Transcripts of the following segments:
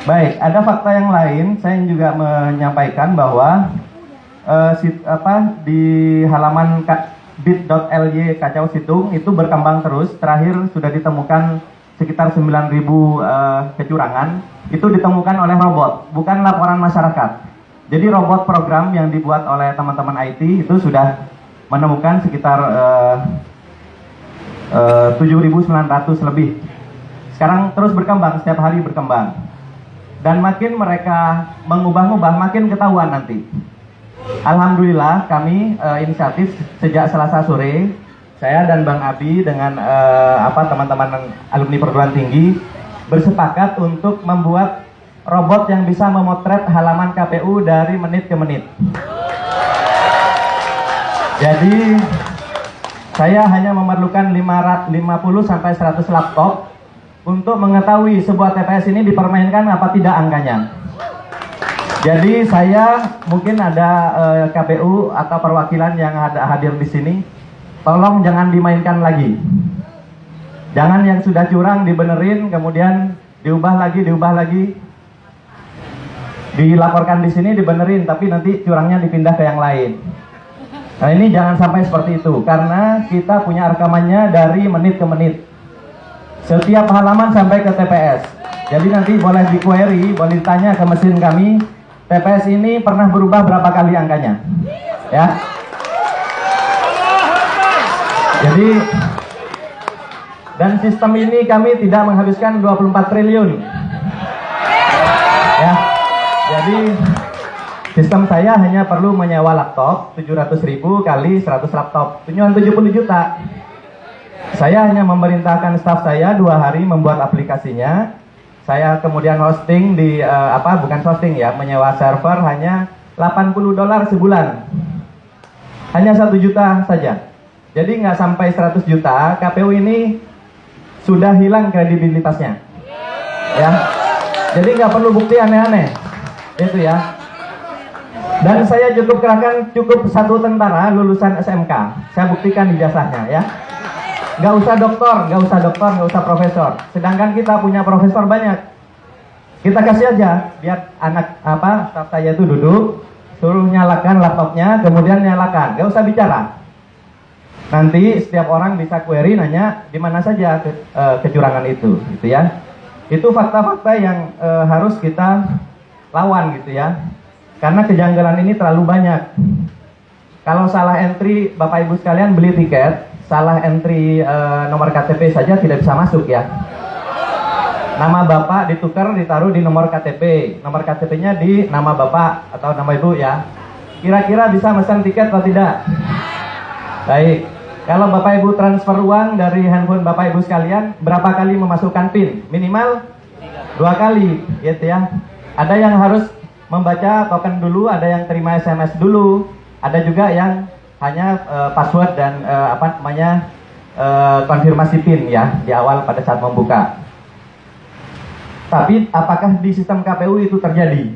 Baik, ada fakta yang lain. Saya juga menyampaikan bahwa di halaman bit.ly Kacau Situng itu berkembang terus. Terakhir sudah ditemukan sekitar 9.000 kecurangan. Itu ditemukan oleh robot, bukan laporan masyarakat. Jadi robot program yang dibuat oleh teman-teman IT itu sudah menemukan sekitar 7.900 lebih. Sekarang terus berkembang, setiap hari berkembang. Dan makin mereka mengubah-ubah, makin ketahuan nanti. Alhamdulillah kami inisiatif sejak Selasa sore, saya dan Bang Abi dengan teman-teman alumni perguruan tinggi bersepakat untuk membuat robot yang bisa memotret halaman KPU dari menit ke menit. Jadi saya hanya memerlukan 50 sampai 100 laptop untuk mengetahui sebuah TPS ini dipermainkan apa tidak angkanya. Jadi saya mungkin ada KPU atau perwakilan yang hadir di sini, tolong jangan dimainkan lagi. Jangan yang sudah curang dibenerin, kemudian diubah lagi, dilaporkan di sini dibenerin, tapi nanti curangnya dipindah ke yang lain. Nah ini jangan sampai seperti itu, karena kita punya rekamannya dari menit ke menit. Setiap halaman sampai ke TPS. Jadi nanti boleh di-query, boleh ditanya ke mesin kami, TPS ini pernah berubah berapa kali angkanya. Ya. Jadi, dan sistem ini kami tidak menghabiskan 24 triliun. Ya. Jadi, sistem saya hanya perlu menyewa laptop 700.000 kali 100 laptop, cuma 70 juta. Saya hanya memerintahkan staf saya 2 hari membuat aplikasinya. Saya kemudian hosting di bukan hosting ya, menyewa server hanya $80 sebulan. Hanya 1 juta saja. Jadi nggak sampai 100 juta, KPU ini sudah hilang kredibilitasnya. Ya. Jadi nggak perlu bukti aneh-aneh. Itu ya. Dan saya cukup 1 tentara lulusan SMK. Saya buktikan ijazahnya ya. Nggak usah doktor, nggak usah profesor. Sedangkan kita punya profesor banyak. Kita kasih aja, biar staf saya itu duduk, suruh nyalakan laptopnya, kemudian nyalakan, nggak usah bicara. Nanti setiap orang bisa query, nanya di mana saja kecurangan itu, gitu ya. Itu fakta-fakta yang harus kita lawan, gitu ya. Karena kejanggalan ini terlalu banyak. Kalau salah entry, Bapak Ibu sekalian beli tiket, salah entry nomor KTP saja tidak bisa masuk ya. Nama Bapak ditukar, ditaruh di nomor KTP. Nomor KTP-nya di nama Bapak atau nama Ibu ya. Kira-kira bisa pesan tiket atau tidak? Baik. Kalau Bapak Ibu transfer uang dari handphone Bapak Ibu sekalian, berapa kali memasukkan PIN? Minimal 2 kali, gitu ya. Ada yang harus membaca token dulu, ada yang terima SMS dulu, ada juga yang hanya password dan konfirmasi PIN ya di awal pada saat membuka. Tapi apakah di sistem KPU itu terjadi?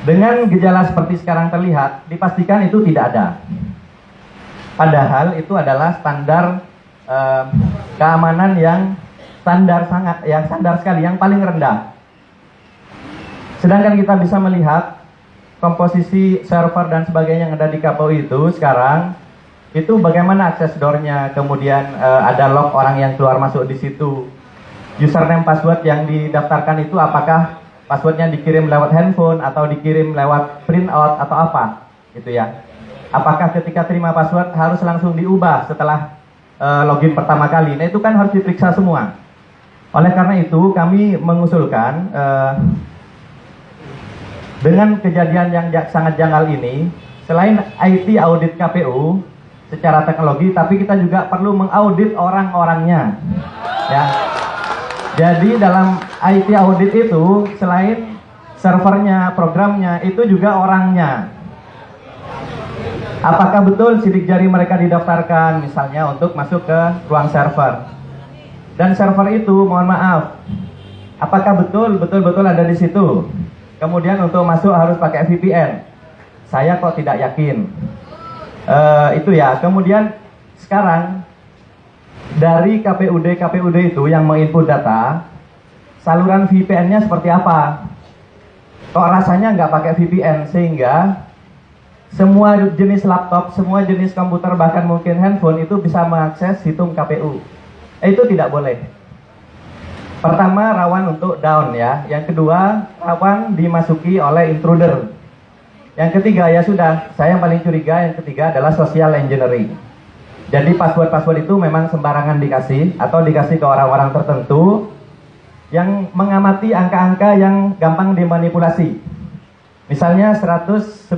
Dengan gejala seperti sekarang terlihat, dipastikan itu tidak ada. Padahal itu adalah standar keamanan yang standar sekali, yang paling rendah. Sedangkan kita bisa melihat komposisi server dan sebagainya yang ada di KPU itu sekarang, itu bagaimana akses door-nya, kemudian ada log orang yang keluar masuk di situ. Username password yang didaftarkan itu apakah passwordnya dikirim lewat handphone atau dikirim lewat printout atau apa, gitu ya. Apakah ketika terima password harus langsung diubah setelah login pertama kali? Nah itu kan harus diperiksa semua. Oleh karena itu kami mengusulkan dengan kejadian yang sangat janggal ini, selain IT audit KPU secara teknologi, tapi kita juga perlu mengaudit orang-orangnya. Ya. Jadi dalam IT audit itu selain servernya, programnya, itu juga orangnya. Apakah betul sidik jari mereka didaftarkan misalnya untuk masuk ke ruang server? Dan server itu, mohon maaf, apakah betul ada di situ? Kemudian untuk masuk harus pakai VPN. Saya kok tidak yakin. Itu ya. Kemudian sekarang dari KPUD itu yang menginput data, saluran VPN-nya seperti apa? Kok rasanya nggak pakai VPN, sehingga semua jenis laptop, semua jenis komputer, bahkan mungkin handphone itu bisa mengakses situng KPU. Itu tidak boleh. Pertama, rawan untuk down ya. Yang kedua, rawan dimasuki oleh intruder. Yang ketiga, ya sudah, saya yang paling curiga, yang ketiga adalah social engineering. Jadi password-password itu memang sembarangan dikasih, atau dikasih ke orang-orang tertentu yang mengamati angka-angka yang gampang dimanipulasi. Misalnya 11,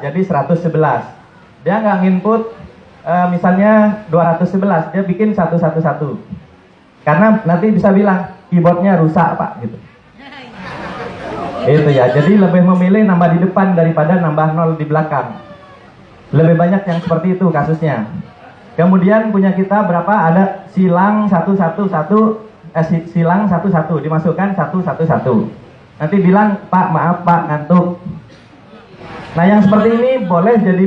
jadi 111. Dia nggak nginput misalnya 211, dia bikin 111. Karena nanti bisa bilang keyboardnya rusak Pak, gitu. Itu ya, jadi lebih memilih nambah di depan daripada nambah 0 di belakang. Lebih banyak yang seperti itu kasusnya. Kemudian punya kita berapa? Ada silang 111, silang 11, dimasukkan 111. Nanti bilang, Pak maaf Pak ngantuk. Nah yang seperti ini boleh jadi